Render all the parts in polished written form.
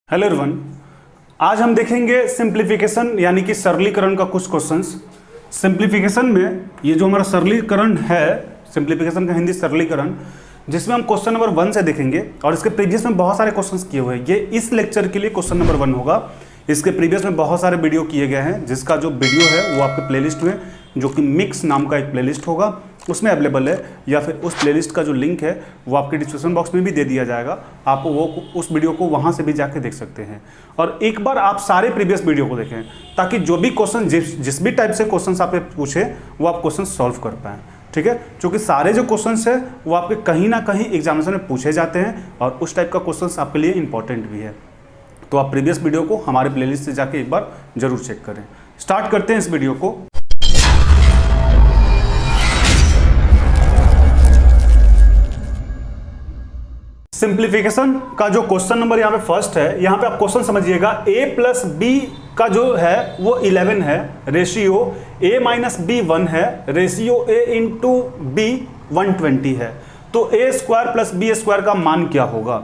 Hello everyone, आज हम देखेंगे सिंप्लीफिकेशन यानी कि सरलीकरण का कुछ क्वेश्चंस। सिंप्लीफिकेशन में ये जो हमारा सरलीकरण है, सिंप्लीफिकेशन का हिंदी सरलीकरण, जिसमें हम क्वेश्चन नंबर 1 से देखेंगे और इसके प्रीवियस में बहुत सारे क्वेश्चंस किए हुए हैं। ये इस लेक्चर के लिए क्वेश्चन नंबर 1 होगा। इसके प्रीवियस में बहुत सारे वीडियो किए गए हैं, जिसका जो वीडियो है वो आपके प्लेलिस्ट में, जो कि मिक्स नाम का एक प्लेलिस्ट होगा, उसमें अवेलेबल है, या फिर उस प्लेलिस्ट का जो लिंक है वो आपके डिस्क्रिप्शन बॉक्स में भी दे दिया जाएगा। आप वो उस वीडियो को वहाँ से भी जाके देख सकते हैं। और एक बार आप सारे प्रीवियस वीडियो को देखें, ताकि जो भी क्वेश्चन जिस भी टाइप से क्वेश्चन आपसे पूछे वो आप क्वेश्चन सॉल्व कर पाएँ। ठीक है, क्योंकि सारे जो क्वेश्चंस है वो आपके कहीं ना कहीं एग्जामिनेशन में पूछे जाते हैं और उस टाइप का क्वेश्चंस आपके लिए इंपॉर्टेंट भी है। तो आप प्रीवियस वीडियो को हमारे प्लेलिस्ट से जाके एक बार जरूर चेक करें। स्टार्ट करते हैं इस वीडियो को। सिंप्लीफिकेशन का जो क्वेश्चन नंबर यहाँ पे फर्स्ट है, यहाँ पे आप क्वेश्चन समझिएगा। a प्लस बी का जो है वो 11 है, रेशियो a माइनस बी 1 है, रेशियो a इंटू बी 120 है। तो a square plus B square का मान क्या होगा?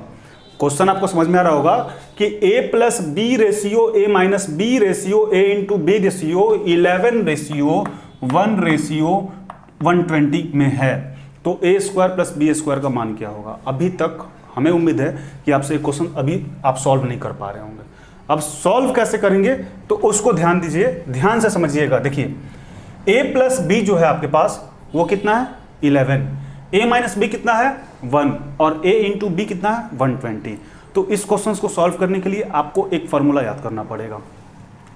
क्वेश्चन आपको समझ में आ रहा होगा कि a plus B ratio a minus B ratio a into B ratio 11 ratio 1 ratio 120 में है। तो a square plus B square का मान क्या होगा? अभी तक हमें उम्मीद है कि आपसे एक क्वेश्चन अभी आप सॉल्व नहीं कर पा रहे होंगे। अब सॉल्व कैसे करेंगे तो उसको ध्यान दीजिए, ध्यान से समझिएगा। देखिए, a प्लस बी जो है आपके पास वो कितना है? 11। a माइनस बी कितना है? 1। और a इंटू बी कितना है? 120। तो इस क्वेश्चन को सॉल्व करने के लिए आपको एक फॉर्मूला याद करना पड़ेगा।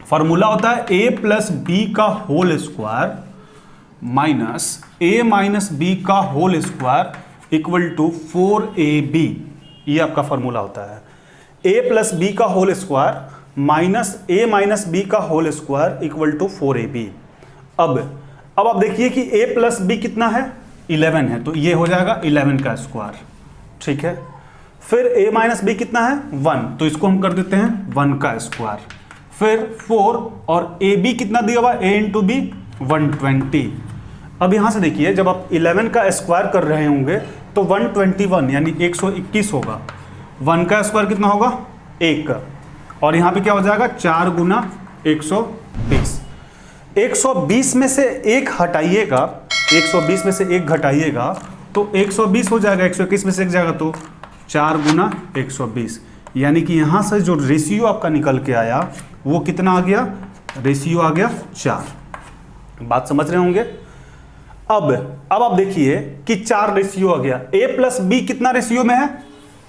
फॉर्मूला होता है a प्लस बी का whole square minus a minus B का whole square equal to 4ab। ये आपका फॉर्मूला होता है। a प्लस बी का whole square minus a minus B का whole square equal to 4ab। अब आप देखिए कि a प्लस बी कितना है? 11 है, तो ये हो जाएगा 11 का स्क्वायर। ठीक है, फिर a माइनस बी कितना है? 1, तो इसको हम कर देते हैं 1 का स्क्वायर। फिर 4 और ab कितना दिया हुआ? a into B 120। अब यहां से देखिए, जब आप 11 का स्क्वायर कर रहे होंगे तो 121 यानी 121 होगा। 1 का स्क्वायर कितना होगा? 1। और यहाँ पे क्या हो जाएगा? 4 गुना 120। 120 में से 1 हटाइएगा, 120 में से 1 घटाइएगा तो 120 हो जाएगा। 121 में से 1 जाएगा तो 4 गुना 120, यानी कि यहाँ से जो रेशियो आपका निकल के आया वो कितना आ गया? रेशियो आ गया 4। बात समझ रहे होंगे? अब आप देखिए कि 4 रेशियो आ गया। a प्लस बी कितना रेशियो में है?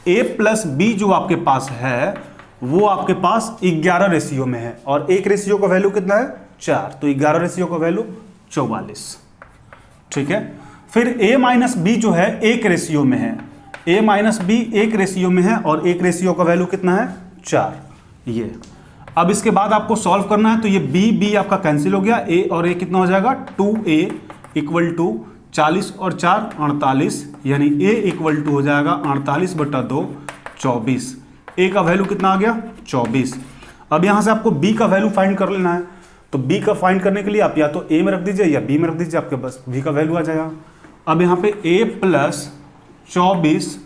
a प्लस बी जो आपके पास है वो आपके पास 11 रेशियो में है, और एक रेशियो का वैल्यू कितना है? 4, तो 11 रेशियो का वैल्यू 44। ठीक है, फिर a माइनस बी जो है 1 रेशियो में है। a माइनस बी 1 रेशियो में है और एक रेशियो का वैल्यू कितना है? 4। ये अब इसके बाद आपको सॉल्व करना है, तो ये b आपका कैंसिल हो गया। a और a कितना हो जाएगा? 2a इक्वल टू 40 और 4 48, यानी a इक्वल टू हो जाएगा 48/2 24। a का वैल्यू कितना आ गया? 24। अब यहाँ से आपको b का वैल्यू फाइंड कर लेना है, तो b का फाइंड करने के लिए आप या तो a में रख दीजिए या b में रख दीजिए, आपके पास b का वैल्यू आ जाएगा। अब यहाँ पे a प्लस 24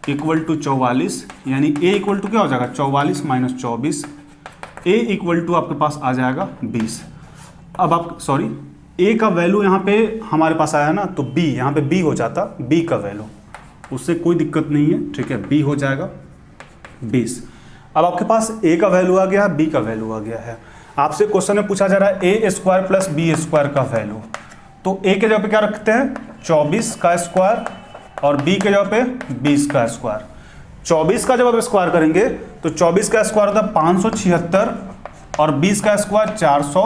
इक्वल टू 44, यानी a इक्वल टू क्या हो जाएगा? 44 माइनस 24। a इक्वल टू आपके पास आ जाएगा 20। अब आप a का वैल्यू यहाँ पे हमारे पास आया ना, तो b यहाँ पे b हो जाता, b का वैल्यू, उससे कोई दिक्कत नहीं है। ठीक है, b हो जाएगा 20। अब आपके पास a का वैल्यू आ गया, b का वैल्यू आ गया है। आपसे क्वेश्चन में पूछा जा रहा है a square plus B square का वैल्यू, तो a के जगह पे क्या रखते हैं? 24 का स्क्वायर और b के जगह पे 20 का स्क्वायर। 24 का जब आप स्क्वायर करेंगे तो 24 का स्क्वायर होता है 576 और 20 का स्क्वायर 400,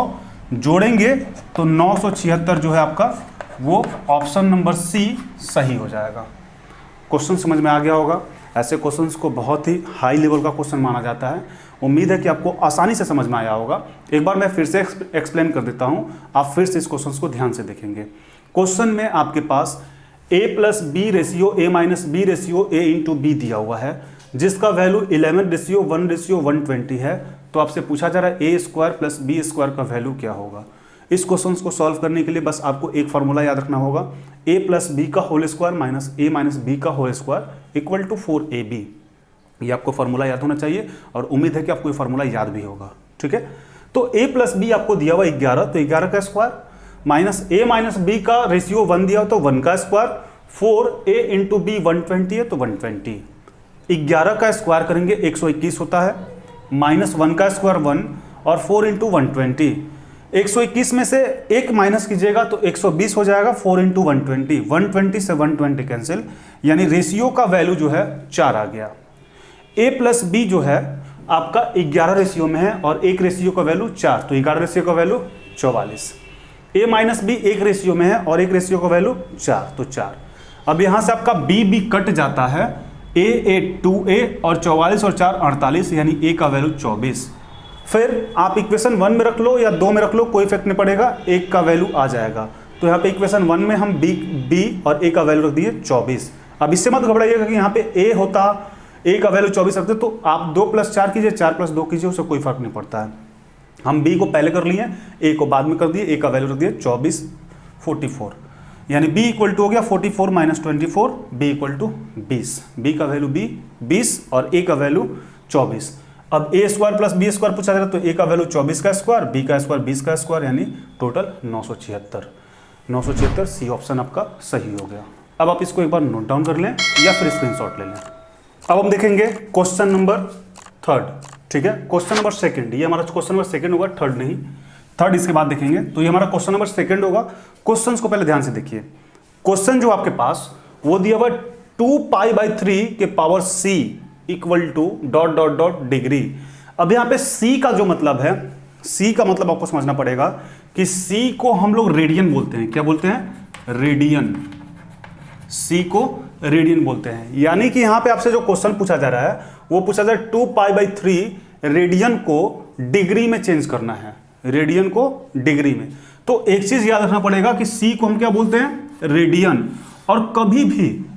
जोड़ेंगे तो 976 जो है आपका, वो ऑप्शन नंबर सी सही हो जाएगा। क्वेश्चन समझ में आ गया होगा। ऐसे क्वेश्चंस को बहुत ही हाई लेवल का क्वेश्चन माना जाता है। उम्मीद है कि आपको आसानी से समझ में आया होगा। एक बार मैं फिर से एक्सप्लेन कर देता हूं, आप फिर से इस क्वेश्चन को ध्यान से देखेंगे। क्वेश्चन में आपके पास a plus B ratio a minus B ratio a into B दिया हुआ है, जिसका वैल्यू 11 रेशियो 1 रेशियो 120 है। तो आपसे पूछा जा रहा है a square plus B square का वैल्यू क्या होगा। इस क्वेश्चन को सॉल्व करने के लिए बस आपको एक फार्मूला याद रखना होगा, a प्लस बी का whole square minus a minus B का whole square equal to 4ab। ये आपको फार्मूला याद होना चाहिए और उम्मीद है कि आपको ये फार्मूला याद भी होगा। ठीक है, तो a प्लस बी आपको दिया हुआ 11, तो 11 का square minus a minus B का रेशियो 1 दिया हो तो 1 का स्क्वायर, 4a इंटू बी 120 है तो 120, 11 का स्क्वायर करेंगे 121 होता है, माइनस 1 का स्क्वायर 1 और 4 इंटू 120, 121 में से 1 माइनस कीजिएगा तो 120 हो जाएगा, 4 इंटू 120, 120 से 120 कैंसिल, यानी रेशियो का वैल्यू जो है 4 आ गया। a प्लस बी जो है आपका 11 रेशियो में है और एक रेशियो का वैल्यू 4, तो 11 रेशियो का वैल्यू 44। a माइनस बी एक रेशियो में है और एक रेशियो का वैल्यू 4, तो 4। अब यहां से आपका b कट जाता है, a 2a और 44 और 4 48, यानी a का वैल्यू 24। फिर आप इक्वेशन 1 में रख लो या 2 में रख लो, कोई इफेक्ट नहीं पड़ेगा, 1 का वैल्यू आ जाएगा। तो यहाँ पे इक्वेशन 1 में हम b और a का वैल्यू रख दिए 24। अब इससे मत घबराइएगा कि यहाँ पे a होता, a का वैल्यू 24 रखते, तो आप 2 + 4 कीजिए, 4 + 2 कीजिए, उससे कोई फर्क नहीं पड़ता है। हम b को पहले कर लिए, a को बाद में कर दिए, a का वैल्यू रख दिए 24, 44, यानी b इक्वल टू हो गया 44 minus 24, b equal to 20, b का वैल्यू 20 और a का वैल्यू 24। अब a square plus b square पूछा जा रहा है, तो a का वैल्यू 24 का स्क्वायर, b का स्क्वायर 20 का स्क्वायर, यानी टोटल 976। सी ऑप्शन आपका सही हो गया। अब आप इसको एक बार नोट डाउन कर लें या फिर स्क्रीनशॉट ले लें। अब हम देखेंगे क्वेश्चन नंबर 3, ठीक है, क्वेश्चन नंबर 2, ये हमारा क्वेश्चन नंबर 2 होगा, 3 नहीं, 3 इसके बाद देखेंगे। तो ये हमारा क्वेश्चन नंबर 2 होगा। क्वेश्चन को पहले ध्यान से देखिए। क्वेश्चन जो आपके पास वो दिया हुआ 2π/3 के power c equal to ... degree. अब यहाँ पे c का जो मतलब है, c का मतलब आपको समझना पड़ेगा कि c को हम लोग रेडियन बोलते हैं। क्या बोलते हैं? रेडियन। c को रेडियन बोलते हैं। यानी कि यहाँ पे आपसे जो क्वेश्चन पूछा जा रहा है वो पूछा जा रहा है 2π/3 रेडियन को डिग्री में चेंज करना है, रेडियन को डिग्री में। तो एक चीज याद रखना पड़ेगा कि c को हम क्या बोलते हैं? रेडियन। और कभी भी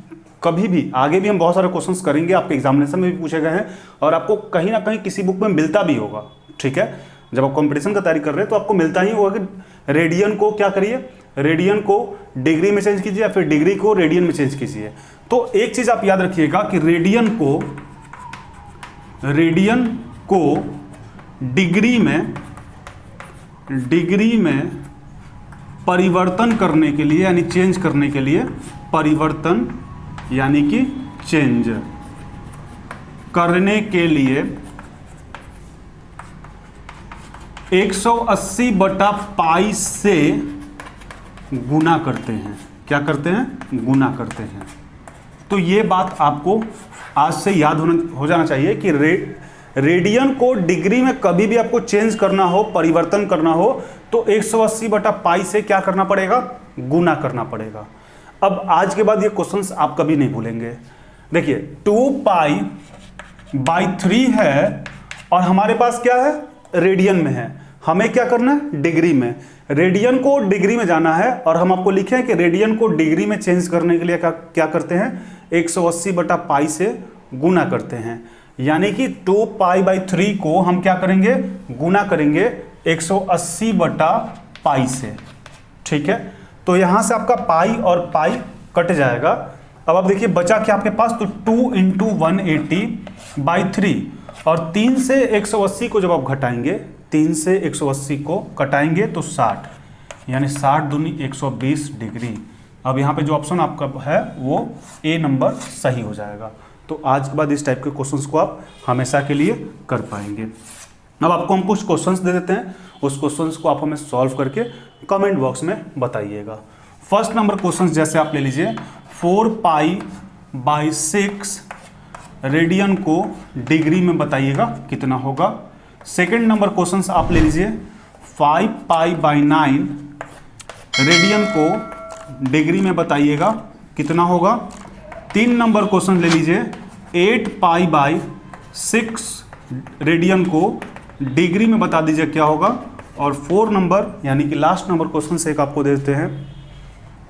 आगे भी हम बहुत सारे क्वेश्चंस करेंगे, आपके एग्जामिनेशन में भी पूछे गए हैं और आपको कहीं ना कहीं किसी बुक में मिलता भी होगा। ठीक है, जब आप कंपटीशन का तैयारी कर रहे हैं तो आपको मिलता ही होगा कि रेडियन को क्या करिए, रेडियन को डिग्री में चेंज कीजिए या फिर डिग्री को रेडियन में चेंज कीजिए। तो एक चीज आप याद रखिएगा कि रेडियन को डिग्री में परिवर्तन करने के लिए, यानी चेंज करने के लिए, परिवर्तन यानी कि चेंज करने के लिए 180/π से गुना करते हैं। क्या करते हैं? गुना करते हैं। तो ये बात आपको आज से याद हो जाना चाहिए कि रेडियन को डिग्री में कभी भी आपको चेंज करना हो, परिवर्तन करना हो, तो 180/π से क्या करना पड़ेगा? गुना करना पड़ेगा। अब आज के बाद ये क्वेश्चंस आप कभी नहीं भूलेंगे। देखिए 2π/3 है और हमारे पास क्या है? रेडियन में है। हमें क्या करना है? डिग्री में। रेडियन को डिग्री में जाना है और हम आपको लिखे हैं कि रेडियन को डिग्री में चेंज करने के लिए क्या करते हैं? 180/π से गुना करते हैं। यानी कि 2π/3 को हम क्या करेंगे? गुना करेंगे 180/π से। ठीक है, तो यहां से आपका पाई और पाई कट जाएगा। अब आप देखिए बचा क्या आपके पास? तो 2 × 180/3 और 3 से 180 को जब आप घटाएंगे, 3 से 180 को कटाएंगे तो 60, यानी 60 दूनी 120 डिग्री। अब यहाँ पे जो ऑप्शन आपका है वो ए नंबर सही हो जाएगा। तो आज के बाद इस टाइप के क्वेश्चंस को आप हमेशा के लिए कर पाएंगे। अब आपको हम कुछ क्वेश्चंस दे देते हैं, उस क्वेश्चंस को आप हमें सॉल्व करके कमेंट बॉक्स में बताइएगा। फर्स्ट नंबर क्वेश्चन जैसे आप ले लीजिए 4π/6 रेडियन को डिग्री में बताइएगा कितना होगा। सेकंड नंबर क्वेश्चन आप ले लीजिए 5π/9 रेडियन को डिग्री में बताइएगा कितना होगा। 3 नंबर क्वेश्चन ले लीजिए 8π/6 रेडियन को डिग्री में बता दीजिए क्या होगा। और 4 नंबर यानी कि लास्ट नंबर क्वेश्चन से एक आपको दे देते हैं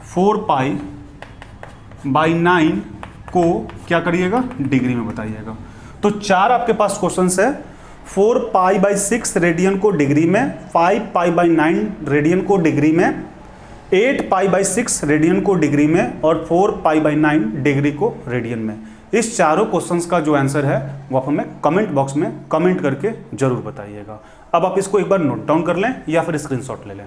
4π/9 को क्या करिएगा? डिग्री में बताइएगा। तो 4 आपके पास क्वेश्चंस है। 4π/6 रेडियन को डिग्री में, 5π/9 रेडियन को डिग्री में, 8π/6 रेडियन को डिग्री में और 4π/9 डिग्री को रेडियन में। इस चारों क्वेश्चंस का जो आंसर है वो आप हमें कमेंट बॉक्स में कमेंट करके जरूर बताइएगा। अब आप इसको एक बार नोट डाउन कर लें या फिर स्क्रीनशॉट ले लें।